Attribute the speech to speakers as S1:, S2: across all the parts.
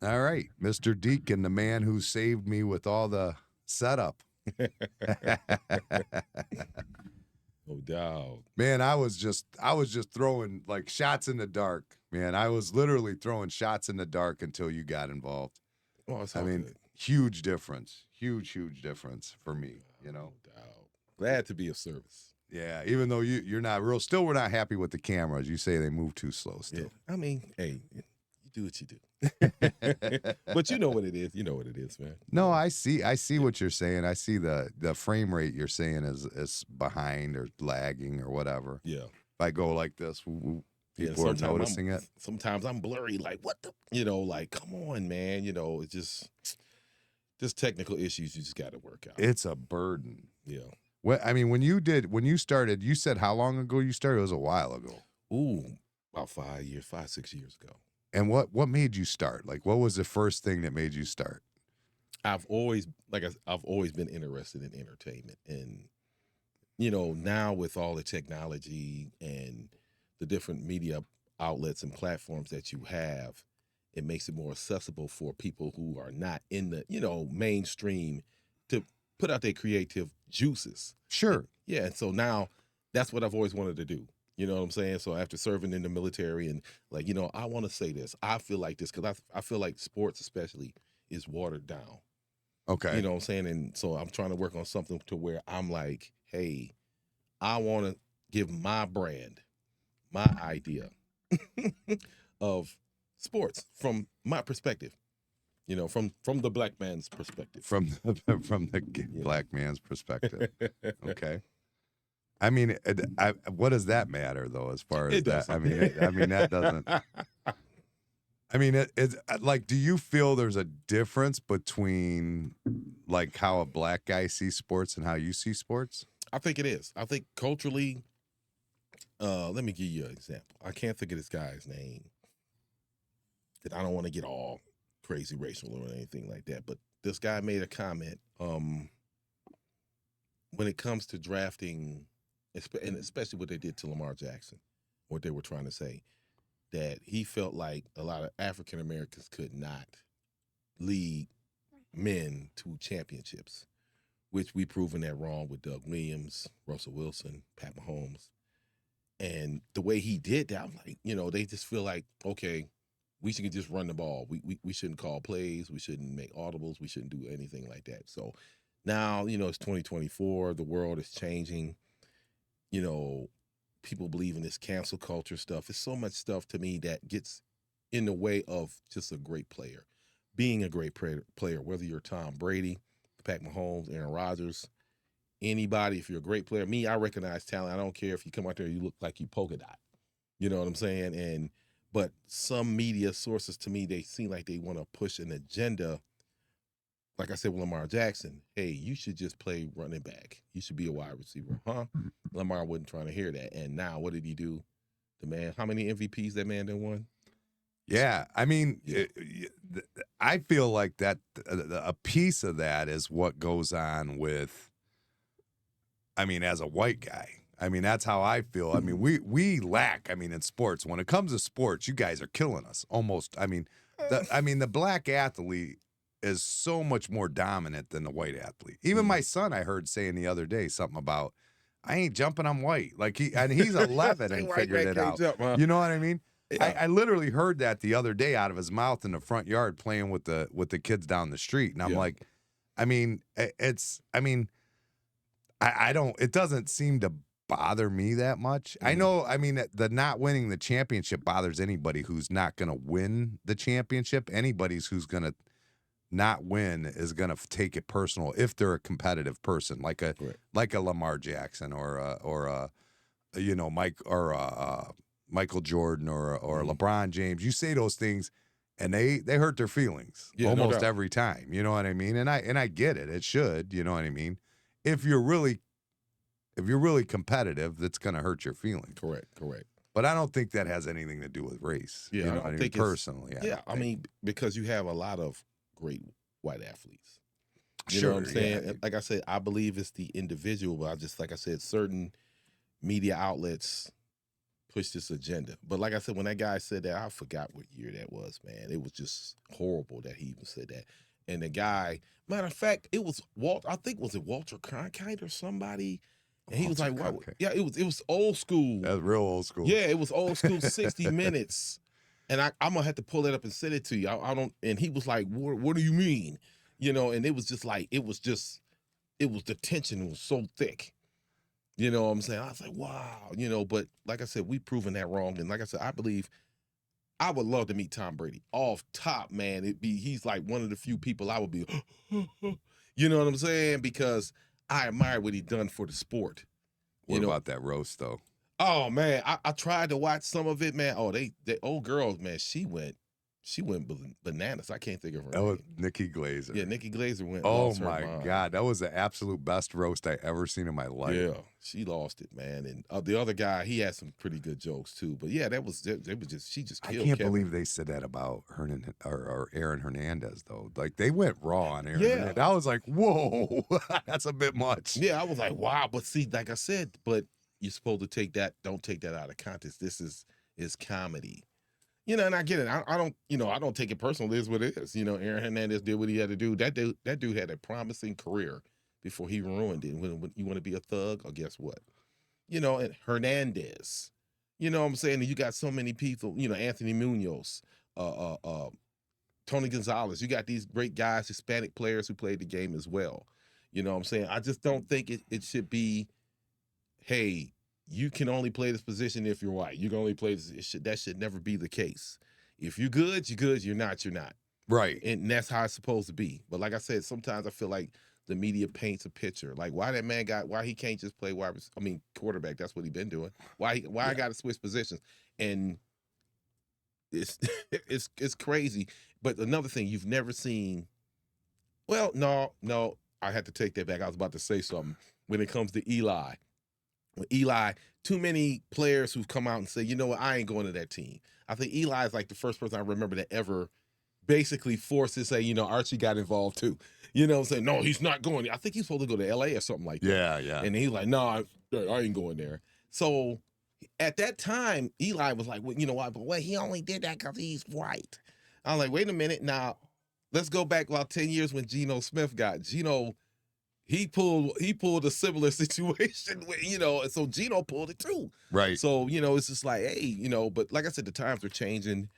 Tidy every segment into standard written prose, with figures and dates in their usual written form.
S1: All right, Mr. Deacon, the man who saved me with all the setup.
S2: No doubt.
S1: Man, I was just throwing like shots in the dark. Man, I was literally throwing shots in the dark until you got involved.
S2: Oh, it's
S1: I
S2: all
S1: mean,
S2: good.
S1: huge difference. Huge difference for me, you know.
S2: No doubt. Glad to be of service.
S1: Yeah, even though you're not real, still we're not happy with the cameras. You say they move too slow
S2: Yeah.
S1: still.
S2: I mean, hey, you do what you do. But you know what it is. You know what it is, man.
S1: No, I see what you're saying. I see the frame rate you're saying is behind or lagging or whatever.
S2: Yeah.
S1: If I go like this,
S2: Yeah.
S1: people are noticing it.
S2: Sometimes I'm blurry, like, what the, like, come on, man. It's just technical issues you just got to work out.
S1: It's a burden.
S2: Yeah.
S1: Well, I mean, when you started, you said how long ago you started? It was a while ago.
S2: Ooh, about 6 years ago.
S1: And what made you start? Like, what was the first thing that made you start?
S2: I've always been interested in entertainment, and now with all the technology and the different media outlets and platforms that you have, it makes it more accessible for people who are not in the mainstream to put out their creative juices.
S1: Sure.
S2: Yeah, and so now that's what I've always wanted to do. You know what I'm saying? So after serving in the military and I want to say this. I feel like this because I feel like sports especially is watered down.
S1: Okay.
S2: You know what I'm saying? And so I'm trying to work on something to where I'm like, hey, I want to give my brand, my idea of sports from my perspective. From the black man's perspective.
S1: From the black man's perspective. Okay. I mean, what does that matter though? As far as
S2: It
S1: that,
S2: doesn't.
S1: I mean that doesn't. I mean, it's like, do you feel there's a difference between like how a black guy sees sports and how you see sports?
S2: I think it is. I think culturally, let me give you an example. I can't think of this guy's name because I don't want to get all crazy racial or anything like that. But this guy made a comment when it comes to drafting, and especially what they did to Lamar Jackson, what they were trying to say, that he felt like a lot of African Americans could not lead men to championships, which we've proven that wrong with Doug Williams, Russell Wilson, Pat Mahomes. And the way he did that, I'm like, they just feel like, okay, we should just run the ball. We shouldn't call plays. We shouldn't make audibles. We shouldn't do anything like that. So now, it's 2024. The world is changing. People believe in this cancel culture stuff. It's so much stuff to me that gets in the way of just a great player. Being a great player, whether you're Tom Brady, Pat Mahomes, Aaron Rodgers, anybody, if you're a great player. Me, I recognize talent. I don't care if you come out there and you look like you polka dot. You know what I'm saying? But some media sources, to me, they seem like they want to push an agenda. Like I said with Lamar Jackson, hey, you should just play running back. You should be a wide receiver. Huh? Lamar wasn't trying to hear that. And now what did he do? The man, how many MVPs that man done won?
S1: Yeah, I mean, I feel like that a piece of that is what goes on with, I mean, as a white guy. I mean, that's how I feel. I mean, we lack, I mean, in sports. When it comes to sports, you guys are killing us almost. I mean, the black athlete is so much more dominant than the white athlete. Even my son, I heard saying the other day something about, I ain't jumping, I'm white. Like he's 11 and figured it out.
S2: Jump, huh?
S1: You know what I mean?
S2: Yeah.
S1: I literally heard that the other day out of his mouth in the front yard playing with the kids down the street. And I'm like, I mean, I don't, it doesn't seem to bother me that much. I know, I mean, the not winning the championship bothers anybody who's not going to win the championship. Anybody's who's going to not win is going to take it personal if they're a competitive person, like a Lamar Jackson or Michael Jordan or LeBron James. You say those things and they hurt their feelings almost every time. You know what I mean? And I get it. It should, you know what I mean? If you're really competitive, that's going to hurt your feelings.
S2: Correct.
S1: But I don't think that has anything to do with race.
S2: Yeah,
S1: you know
S2: I
S1: what I mean?
S2: think
S1: Personally.
S2: I mean, because you have a lot of great white athletes. You
S1: Sure,
S2: know what I'm saying?
S1: yeah.
S2: Like I said, I believe it's the individual, but like I said, certain media outlets push this agenda. But like I said, when that guy said that, I forgot what year that was, man. It was just horrible that he even said that. And the guy, matter of fact, it was I think was it Walter Cronkite or somebody? And he was like, "Why?" Yeah, it was old school.
S1: That's real old school.
S2: Yeah, it was old school 60 Minutes. And I'm gonna have to pull that up and send it to you. I don't. And he was like, "What do you mean?" You know, and it was just like the tension was so thick. You know what I'm saying? I was like, wow, you know, but like I said, we've proven that wrong. And like I said, I would love to meet Tom Brady. Off top, man, he's like one of the few people I would be, you know what I'm saying? Because I admire what he done for the sport.
S1: What about that roast though?
S2: Oh man, I tried to watch some of it, man. Oh, they old girls, man, she went bananas. I can't think of her
S1: That was
S2: name.
S1: Nikki Glazer.
S2: Yeah, Nikki Glazer went.
S1: Oh
S2: lost her
S1: my
S2: mind.
S1: God, that was the absolute best roast I ever seen in my life.
S2: Yeah, she lost it, man. And the other guy, he had some pretty good jokes too. But yeah, it was just she just killed.
S1: I can't
S2: Kevin.
S1: believe they said that about Hernan or Aaron Hernandez though. Like they went raw on Aaron.
S2: Yeah.
S1: Hernandez. I was like, whoa, that's a bit much.
S2: Yeah, I was like, wow. But see, like I said, but you're supposed to don't take that out of context. This is comedy. You know, and I get it. I don't take it personal. It is what it is. You know, Aaron Hernandez did what he had to do. That dude had a promising career before he ruined it. When you want to be a thug, or guess what? You know, and Hernandez. You know what I'm saying? And you got so many people, you know, Anthony Munoz, Tony Gonzalez. You got these great guys, Hispanic players who played the game as well. You know what I'm saying? I just don't think it should be, hey, you can only play this position if you're white. You can only play this. That should never be the case. If you're good, you're good. You're not, you're not.
S1: Right.
S2: And that's how it's supposed to be. But like I said, sometimes I feel like the media paints a picture. Like why he can't just play quarterback. That's what he's been doing. Why I got to switch positions. And it's it's crazy. But another thing you've never seen. Well, no, I had to take that back. I was about to say something when it comes to Eli. Eli, too many players who've come out and say, you know what, I ain't going to that team. I think Eli is like the first person I remember that ever basically forced to say, you know, Archie got involved too. You know what I'm saying? No, he's not going. I think he's supposed to go to LA or something like that.
S1: Yeah.
S2: And he's like, no, I ain't going there. So at that time, Eli was like, well, you know what? But wait, he only did that because he's white. I was like, wait a minute. Now, let's go back about 10 years when Geno Smith got. Geno, he pulled a similar situation where, you know, and so Geno pulled it too.
S1: Right.
S2: So, you know, it's just like, hey, you know, but like I said, the times are changing.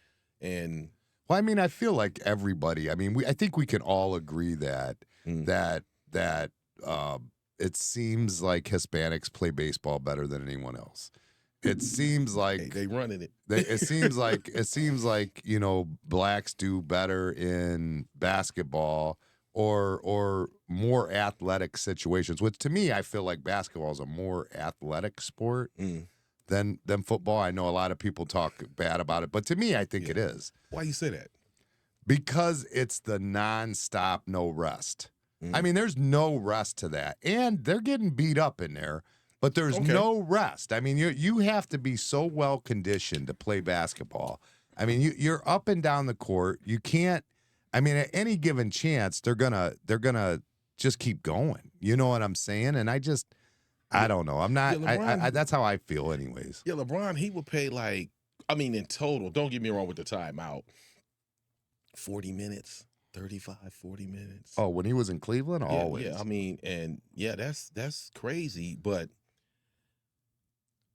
S2: And
S1: well, I mean, I feel like everybody, I mean, I think we can all agree that it seems like Hispanics play baseball better than anyone else. It seems like
S2: they running it.
S1: it seems like, you know, blacks do better in basketball or more athletic situations, which to me, I feel like basketball is a more athletic sport than football. I know a lot of people talk bad about it, but to me, I think it is.
S2: Why you say that?
S1: Because it's the nonstop, no rest. I mean, there's no rest to that. And they're getting beat up in there, but there's no rest. I mean, you have to be so well conditioned to play basketball. I mean, you're up and down the court. You can't. I mean, at any given chance, they're gonna just keep going. You know what I'm saying? And I don't know. I'm not.
S2: Yeah,
S1: that's how I feel, anyways.
S2: Yeah, LeBron, he would pay like, I mean, in total. Don't get me wrong with the timeout. 40 minutes, 35, 40 minutes.
S1: Oh, when he was in Cleveland, always.
S2: Yeah. I mean, and yeah, that's crazy, but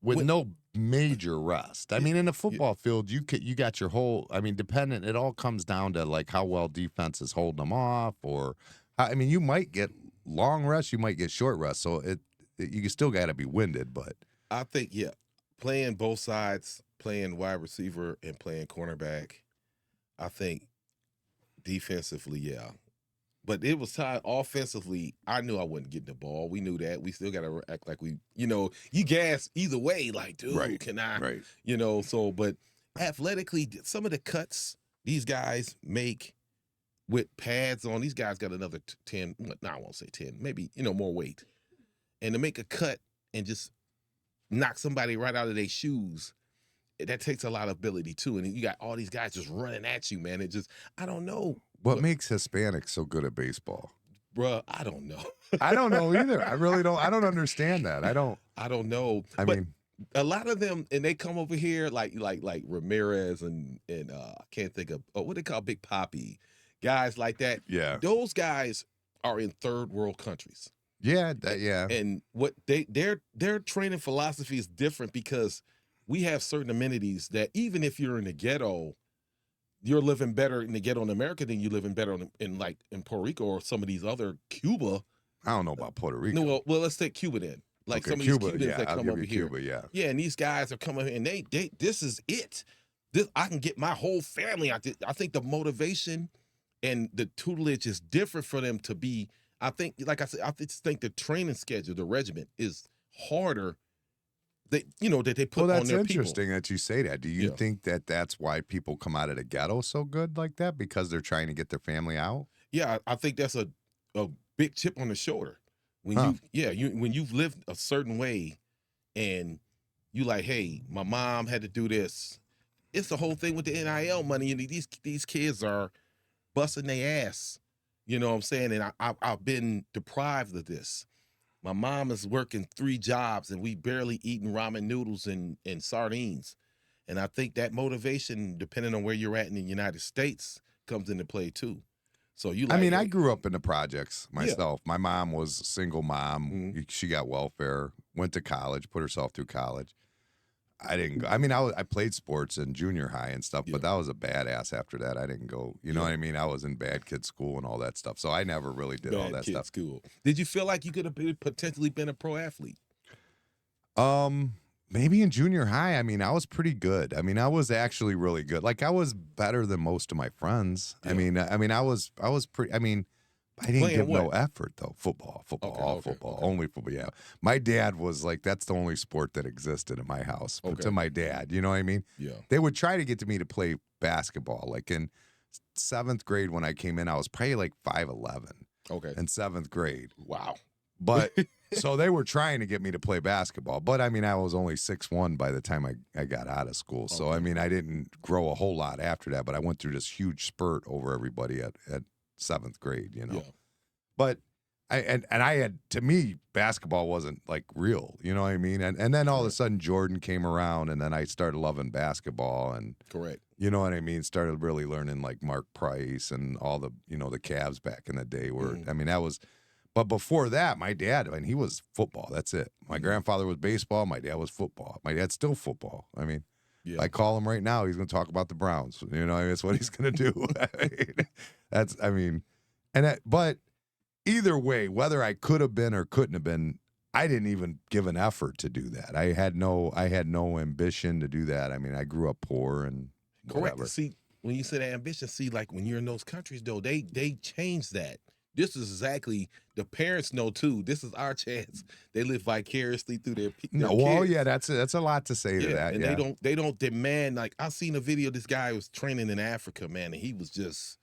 S1: with no major rest. I mean, in a football field, you got your whole. I mean, dependent. It all comes down to like how well defense is holding them off, or I mean, you might get long rest, you might get short rest. So you still got to be winded. But
S2: I think playing both sides, playing wide receiver and playing cornerback, I think defensively, yeah. But it was tied offensively. I knew I wasn't getting the ball. We knew that. We still got to act like we, you know, you gas either way. Like, dude, can I?
S1: Right.
S2: You know, so, but athletically, some of the cuts these guys make with pads on, these guys got another 10, no, I won't say 10, maybe, you know, more weight. And to make a cut and just knock somebody right out of their shoes, that takes a lot of ability too. And you got all these guys just running at you, man. It just, I don't know.
S1: What makes Hispanics so good at baseball?
S2: Bruh, I don't know.
S1: I don't know either. I really don't. I don't understand that. I don't
S2: know.
S1: I mean,
S2: a lot of them, and they come over here like Ramirez and I can't think of what they call Big Poppy, guys like that.
S1: Yeah.
S2: Those guys are in third world countries.
S1: Yeah, yeah.
S2: And what their training philosophy is different because we have certain amenities that even if you're in the ghetto, you're living better in the ghetto in America than you living better in Puerto Rico or some of these other Cuba.
S1: I don't know about Puerto Rico.
S2: No, well, let's take Cuba then. Like
S1: okay,
S2: some of
S1: Cuba,
S2: these Cubans
S1: yeah,
S2: that
S1: I'll
S2: come
S1: give
S2: over
S1: you
S2: here.
S1: Cuba, yeah.
S2: Yeah, and these guys are coming here and they this is it. This I can get my whole family out. I think the motivation and the tutelage is different for them to be. I think, like I said, I just think the training schedule, the regiment, is harder. That that they put
S1: Well,
S2: on
S1: that's
S2: their
S1: interesting that you say that. Do you
S2: Yeah.
S1: think that that's why people come out of the ghetto so good like that because they're trying to get their family out?
S2: Yeah, I think that's a big chip on the shoulder when
S1: Huh.
S2: when you've lived a certain way and you like, hey, my mom had to do this. It's the whole thing with the NIL money, and these kids are busting their ass. You know what I'm saying? And I've been deprived of this. My mom is working 3 jobs, and we barely eating ramen noodles and sardines. And I think that motivation, depending on where you're at in the United States, comes into play too. So you like,
S1: I mean, I
S2: hey,
S1: grew up in the projects
S2: Yeah.
S1: myself. My mom was a single mom.
S2: Mhm.
S1: She got welfare, went to college, put herself through college. I didn't go. I mean, I played sports in junior high and stuff,
S2: Yeah.
S1: but that was a badass after that. I didn't go. You know
S2: Yeah.
S1: what I mean? I was in bad kid school and all that stuff. So I never really did all
S2: bad
S1: that
S2: kid
S1: stuff.
S2: school. Did you feel like you could have potentially been a pro athlete?
S1: Maybe in junior high, I mean, I was pretty good. I mean, I was actually really good. Like I was better than most of my friends.
S2: Yeah.
S1: I mean, I was pretty. I mean, I didn't
S2: Playing
S1: give no
S2: what?
S1: effort though. Football,
S2: Okay,
S1: all
S2: okay,
S1: football,
S2: okay.
S1: only football. Yeah, my dad was like, that's the only sport that existed in my house. But
S2: Okay.
S1: to my dad, you know what I mean?
S2: Yeah.
S1: They would try to get me to play basketball. Like in 7th grade when I came in, I was probably like 5'11"
S2: Okay.
S1: in 7th grade.
S2: Wow.
S1: But so they were trying to get me to play basketball. But I mean, I was only 6'1" by the time I got out of school. So I
S2: Okay.
S1: mean, I didn't grow a whole lot after that. But I went through this huge spurt over everybody at 7th grade. You know.
S2: Yeah.
S1: But I had, to me, basketball wasn't like real. You know what I mean? And then all of a
S2: Correct.
S1: sudden Jordan came around, and then I started loving basketball, and
S2: Correct.
S1: you know what I mean? Started really learning like Mark Price and all the, the Cavs back in the day where,
S2: Mhm.
S1: I mean, that was, but before that, my dad, I mean, he was football. That's it. My
S2: Mhm.
S1: grandfather was baseball. My dad was football. My dad's still football. I mean,
S2: Yeah.
S1: I call him right now. He's going to talk about the Browns. You know, that's what he's going to do. But either way, whether I could have been or couldn't have been, I didn't even give an effort to do that. I had no ambition to do that. I mean, I grew up poor and
S2: Correct.
S1: whatever.
S2: See, when you said ambition, see, like when you're in those countries, though, they change that. This is exactly, the parents know too. This is our chance. They live vicariously through their
S1: No,
S2: kids.
S1: well, yeah, that's a lot to say to that.
S2: And
S1: Yeah.
S2: they don't demand, like I seen a video. This guy was training in Africa, man, and he was just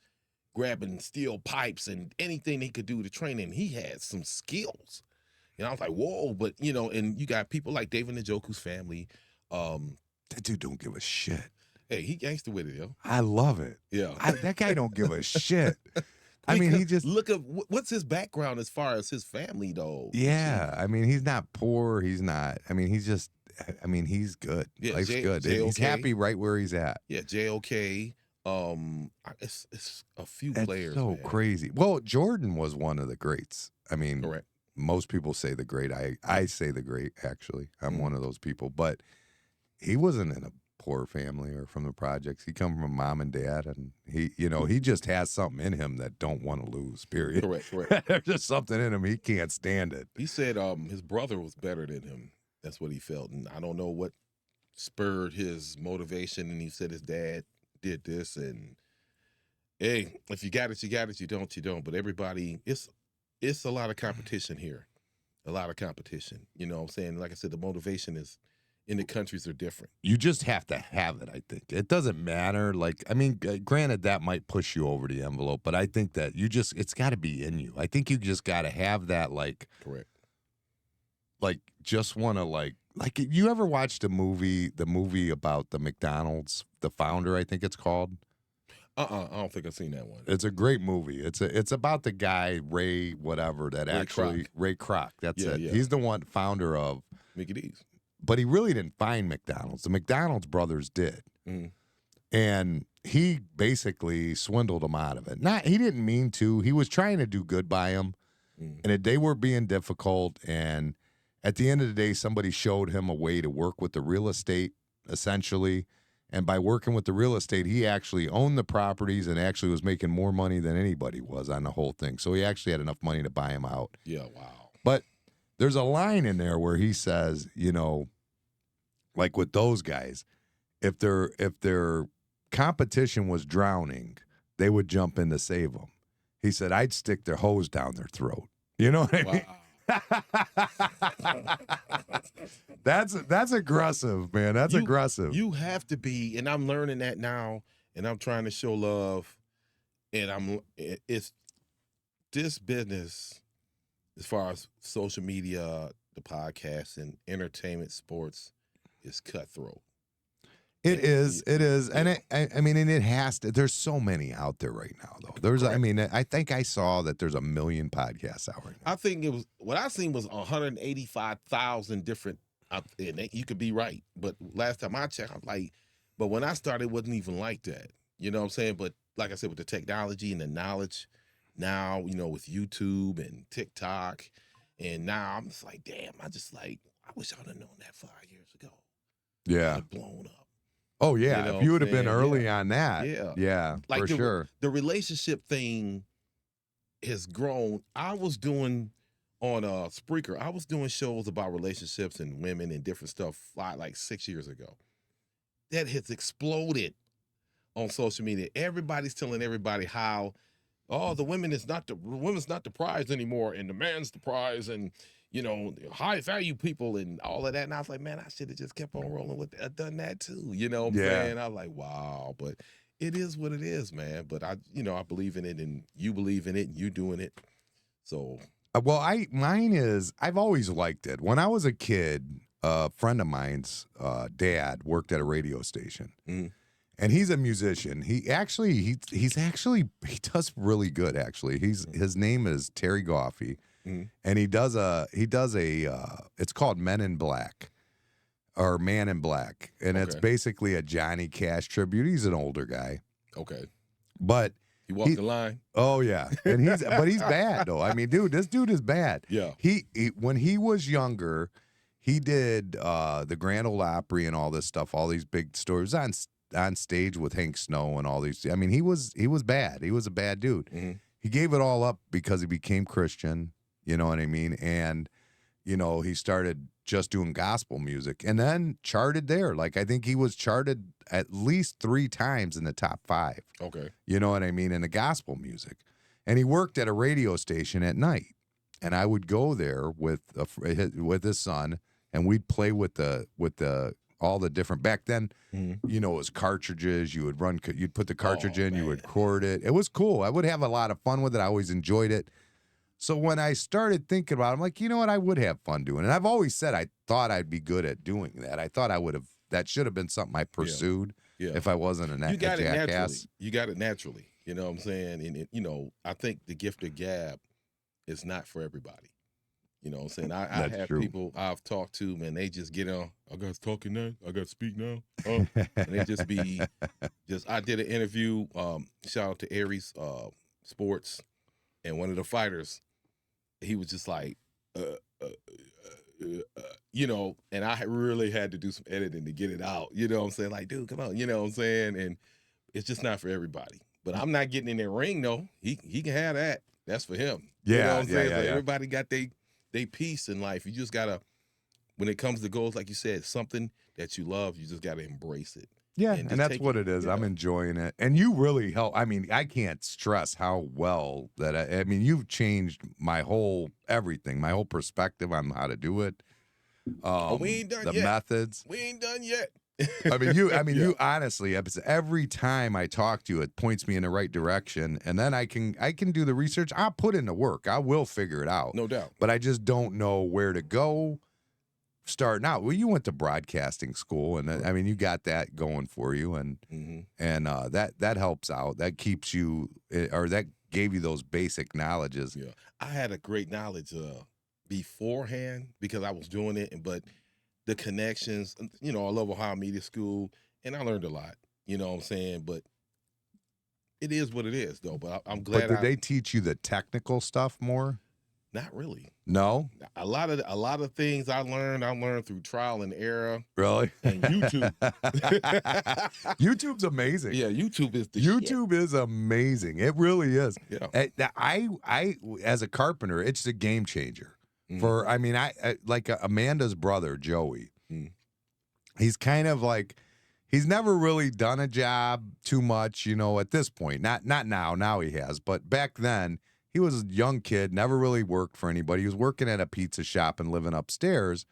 S2: grabbing steel pipes and anything he could do to train. And he had some skills. And I was like, whoa, but and you got people like David Njoku's family.
S1: That dude don't give a shit.
S2: Hey, he gangster with it, yo.
S1: I love it.
S2: Yeah.
S1: That guy don't give a shit. I mean, he just,
S2: look at what's his background as far as his family, though.
S1: yeah. I mean, he's not poor. He's not. I mean, he's just. I mean, he's good.
S2: Yeah,
S1: Life's good. He's
S2: JOK.
S1: happy right where he's at.
S2: Yeah, JOK. It's a few
S1: That's
S2: players.
S1: so
S2: man.
S1: crazy. Well, Jordan was one of the greats. I mean,
S2: Correct.
S1: most people say the great. I say the great. Actually, I'm
S2: Mhm.
S1: one of those people. But he wasn't in a poor family or from the projects. He come from a mom and dad, and he just has something in him that don't want to lose. Period.
S2: Correct.
S1: There's just something in him. He can't stand it.
S2: He said his brother was better than him. That's what he felt, and I don't know what spurred his motivation. And he said his dad did this, and hey, if you got it, you got it. You don't. But everybody, it's a lot of competition here. A lot of competition. You know what I'm saying? Like I said, the motivation is in the countries are different.
S1: You just have to have it, I think. It doesn't matter. Like, I mean, granted, that might push you over the envelope, but I think that it's got to be in you. I think you just got to have that, like,
S2: Correct.
S1: like, just want to, like, you ever watched the movie about the McDonald's, the founder, I think it's called?
S2: I don't think I've seen that one.
S1: It's a great movie. It's about the guy, Ray, whatever, that
S2: Ray
S1: actually,
S2: Kroc.
S1: Ray Kroc. That's
S2: Yeah,
S1: it.
S2: yeah.
S1: He's the founder of
S2: Mickey D's.
S1: but he really didn't find McDonald's. The McDonald's brothers did.
S2: Mm.
S1: And he basically swindled him out of it. He didn't mean to. He was trying to do good by him. And they were being difficult. And at the end of the day, somebody showed him a way to work with the real estate, essentially. And by working with the real estate, he actually owned the properties and actually was making more money than anybody was on the whole thing. So he actually had enough money to buy him out.
S2: Yeah, wow.
S1: But there's a line in there where he says, like with those guys, if their competition was drowning, they would jump in to save them. He said, I'd stick their hose down their throat. You know what I mean? That's aggressive, man. That's aggressive.
S2: You have to be, and I'm learning that now, and I'm trying to show love, and it's this business, as far as social media, the podcast, and entertainment, sports, is cutthroat.
S1: It is, and I mean, and it has to. There's so many out there right now, though. I think I saw that there's 1 million podcasts out right now.
S2: I think what I seen was 185,000 different. And you could be right, but last time I checked, I'm like, but when I started, it wasn't even like that. You know what I'm saying? But like I said, with the technology and the knowledge now, with YouTube and TikTok, and now I'm just like, damn, I wish I'd have known that 5 years ago.
S1: Yeah,
S2: I'd have blown up.
S1: Oh yeah, if you would have been early on that, yeah,
S2: like
S1: for sure.
S2: The relationship thing has grown. I was doing on Spreaker, I was doing shows about relationships and women and different stuff like 6 years ago. That has exploded on social media. Everybody's telling everybody how, the women's not the prize anymore, and the man's the prize, and high value people and all of that. And I was like, man, I should have just kept on rolling with that, done too. You know what I'm saying? I was like, wow, but it is what it is, man. But I believe in it, and you believe in it, and you doing it. So,
S1: well, I've always liked it. When I was a kid, a friend of mine's dad worked at a radio station, and he's a musician. He does really good. Actually, his name is Terry Goffey. And he does a it's called Men in Black or Man in Black, and it's basically a Johnny Cash tribute. He's an older guy, but
S2: he walked the line.
S1: Oh yeah, and he's bad though. I mean, dude, this dude is bad.
S2: Yeah,
S1: he when he was younger, he did the Grand Ole Opry and all this stuff, all these big stories on stage with Hank Snow and all these. I mean, he was bad. He was a bad dude. He gave it all up because he became Christian. You know what I mean? And, he started just doing gospel music and then charted there. Like, I think he was charted at least 3 times in the top 5.
S2: Okay.
S1: You know what I mean? In the gospel music. And he worked at a radio station at night. And I would go there with his son, and we'd play with all the different, back then, it was cartridges. You'd put the cartridge in, you would record it. It was cool. I would have a lot of fun with it. I always enjoyed it. So when I started thinking about it, I'm like, you know what? I would have fun doing it. And I've always said I thought I'd be good at doing that. I thought that should have been something I pursued if I wasn't a jackass.
S2: You got it naturally. You know what I'm saying? And, I think the gift of gab is not for everybody. You know what I'm saying? I have people I've talked to, man, they just get on, I got to talking now, I got to speak now. And they just be, I did an interview, shout out to Aries Sports, and one of the fighters, he was just like, and I really had to do some editing to get it out. You know what I'm saying? Like, dude, come on. You know what I'm saying? And it's just not for everybody. But I'm not getting in that ring, though. He can have that. That's for him.
S1: Yeah,
S2: you know what I'm saying?
S1: Yeah.
S2: Everybody got they piece in life. You just got to, when it comes to goals, like you said, something that you love, you just got to embrace it.
S1: Yeah, and that's what it is. I'm enjoying it. And you really help. I mean, I can't stress how well that, I mean, you've changed my whole everything, my whole perspective on how to do it.
S2: We ain't done yet.
S1: The methods.
S2: We ain't done yet.
S1: You honestly, every time I talk to you, it points me in the right direction. And then I can do the research. I'll put in the work. I will figure it out.
S2: No doubt.
S1: But I just don't know where to go. Starting out, well, you went to broadcasting school, and I mean, you got that going for you, and that helps out. That keeps you, or that gave you those basic knowledges.
S2: Yeah, I had a great knowledge beforehand because I was doing it, but the connections. You know, I love Ohio Media School, and I learned a lot. You know what I'm saying? But it is what it is, though. But I'm
S1: But
S2: glad.
S1: did they teach you the technical stuff more?
S2: Not really.
S1: No,
S2: A lot of things I learned through trial and error
S1: really.
S2: and YouTube.
S1: YouTube's amazing.
S2: Yeah, YouTube is the
S1: YouTube
S2: shit.
S1: is amazing. It really is.
S2: Yeah.
S1: I as a carpenter, it's a game changer.
S2: Mhm.
S1: For I mean, I like Amanda's brother Joey.
S2: Mm.
S1: He's kind of like he's never really done a job too much, you know. At this point, not now. Now he has, but back then he was a young kid, never really worked for anybody. He was working at a pizza shop and living upstairs,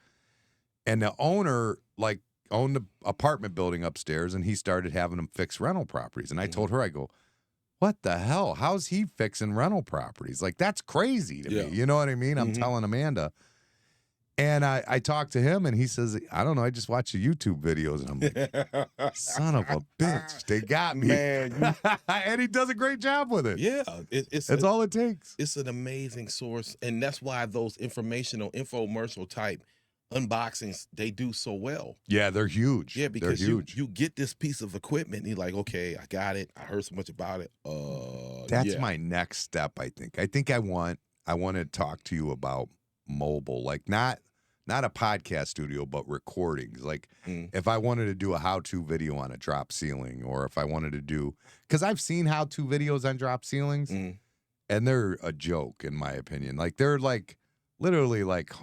S1: and the owner like owned the apartment building upstairs, and he started having them fix rental properties. And I told her, I go, what the hell? How's he fixing rental properties? Like, that's crazy to me. You know what I mean? I'm telling Amanda. And I talked to him, and he says, I don't know, I just watch the YouTube videos. And I'm like, son of a bitch, they got me.
S2: Man,
S1: and he does a great job with it.
S2: yeah,
S1: It's all it takes.
S2: It's an amazing source, and that's why those infomercial type unboxings, they do so well.
S1: Yeah, they're huge.
S2: Yeah, because
S1: they're huge.
S2: You get this piece of equipment, and you're like, okay, I got it. I heard so much about it.
S1: That's my next step, I think. I want to talk to you about mobile, like not a podcast studio, but recordings. Like if I wanted to do a how-to video on a drop ceiling, or if I wanted to do, because I've seen how-to videos on drop ceilings, and they're a joke in my opinion. Like they're like literally like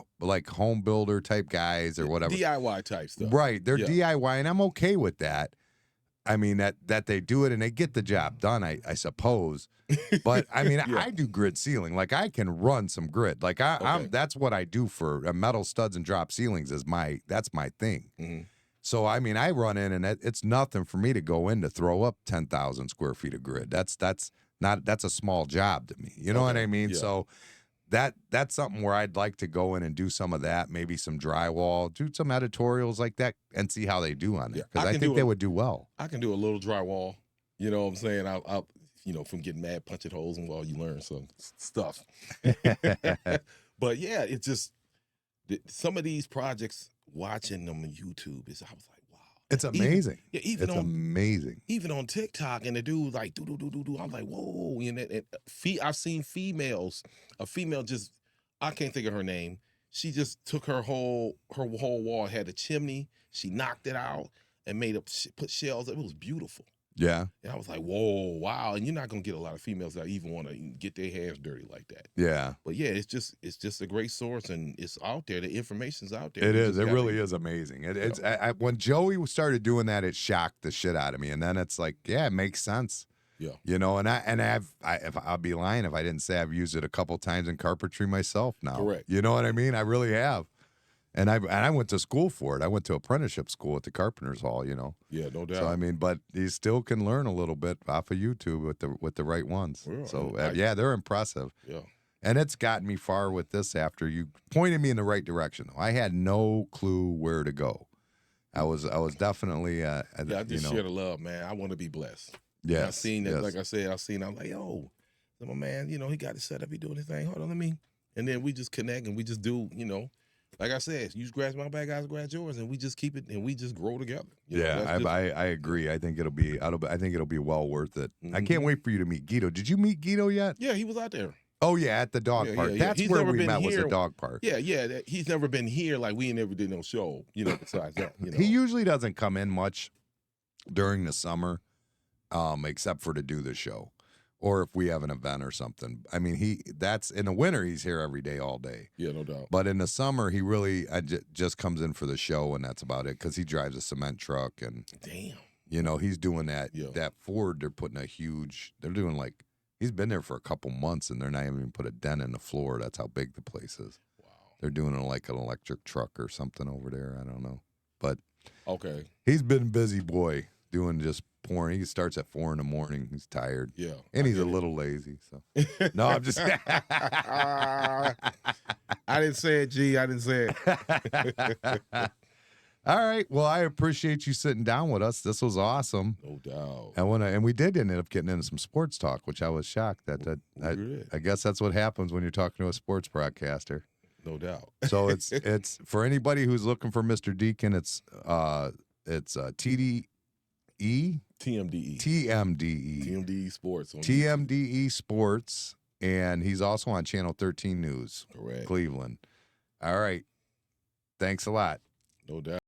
S1: home builder type guys or whatever,
S2: DIY type stuff.
S1: Right? They're DIY, and I'm okay with that. I mean that they do it and they get the job done, I suppose. But I mean, I do grid ceiling. Like I can run some grid. Like I'm that's what I do for metal studs and drop ceilings. That's my thing. So I mean, I run in and it's nothing for me to go in to throw up 10,000 square feet of grid. That's a small job to me. You know what I mean?
S2: Yeah.
S1: So that's something where I'd like to go in and do some of that, maybe some drywall, do some editorials like that, and see how they do on there, because I think they would do well.
S2: I can do a little drywall. You know what I'm saying? I'll you know, from getting mad punching holes in the wall, you learn some stuff. But yeah, it's just some of these projects, watching them on YouTube, I was like, wow,
S1: it's amazing.
S2: Even
S1: amazing.
S2: Even on TikTok, and the dude like do. I'm like, whoa, you know. And I've seen females. A female just, I can't think of her name. She just took her whole wall, had a chimney. She knocked it out and put shells. It was beautiful.
S1: Yeah.
S2: And I was like, whoa, wow. And you're not gonna get a lot of females that even want to get their hands dirty like that.
S1: Yeah.
S2: But yeah, it's just a great source, and it's out there. The information's out there.
S1: It is. It really is amazing. It's when Joey started doing that, it shocked the shit out of me. And then it's like, yeah, it makes sense.
S2: Yeah.
S1: You know, and I'll be lying if I didn't say I've used it a couple times in carpentry myself now.
S2: Correct.
S1: You know what I mean? I really have. And I went to school for it. I went to apprenticeship school at the Carpenters Hall, you know.
S2: Yeah, no doubt.
S1: So I mean, but you still can learn a little bit off of YouTube with the right ones.
S2: Yeah,
S1: so yeah, they're impressive.
S2: Yeah.
S1: And it's gotten me far with this after you pointed me in the right direction. I had no clue where to go. I was definitely
S2: I just share the love, man. I want to be blessed.
S1: Yeah.
S2: I seen that, like I said, I'm like, yo, my man, you know, he got it set up, he doing his thing. Hold on, and then we just connect and we just do, you know. Like I said, you scratch my back, I scratch yours, and we just keep it and we just grow together.
S1: I agree. I think it'll be well worth it. I can't wait for you to meet Guido. Did you meet Guido yet?
S2: Yeah, he was out there.
S1: Oh yeah, at the dog park. That's where we met. Was the dog park.
S2: Yeah. He's never been here. Like we never did no show. You know, besides that. You know.
S1: He usually doesn't come in much during the summer, except for to do the show. Or if we have an event or something. I mean, that's in the winter, he's here every day, all day.
S2: Yeah, no doubt.
S1: But in the summer, he really just comes in for the show, and that's about it, because he drives a cement truck. And,
S2: damn.
S1: You know, he's doing that.
S2: Yeah.
S1: That Ford, they're doing like, he's been there for a couple months, and they're not even put a dent in the floor. That's how big the place is.
S2: Wow.
S1: They're doing it like an electric truck or something over there. I don't know. But
S2: okay,
S1: he's been a busy boy doing just pouring. He starts at 4 a.m. He's tired.
S2: Yeah.
S1: And he's a little lazy. So no, I'm just
S2: I didn't say it, G. I didn't say it.
S1: All right. Well, I appreciate you sitting down with us. This was awesome.
S2: No doubt.
S1: And we did end up getting into some sports talk, which I was shocked that I guess that's what happens when you're talking to a sports broadcaster.
S2: No doubt.
S1: So it's for anybody who's looking for Mr. Deacon, it's TDE,
S2: TMDE.
S1: TMDE,
S2: TMDE Sports. On YouTube.
S1: TMDE Sports, and he's also on Channel 13 News,
S2: Correct.
S1: Cleveland. All right. Thanks a lot.
S2: No doubt.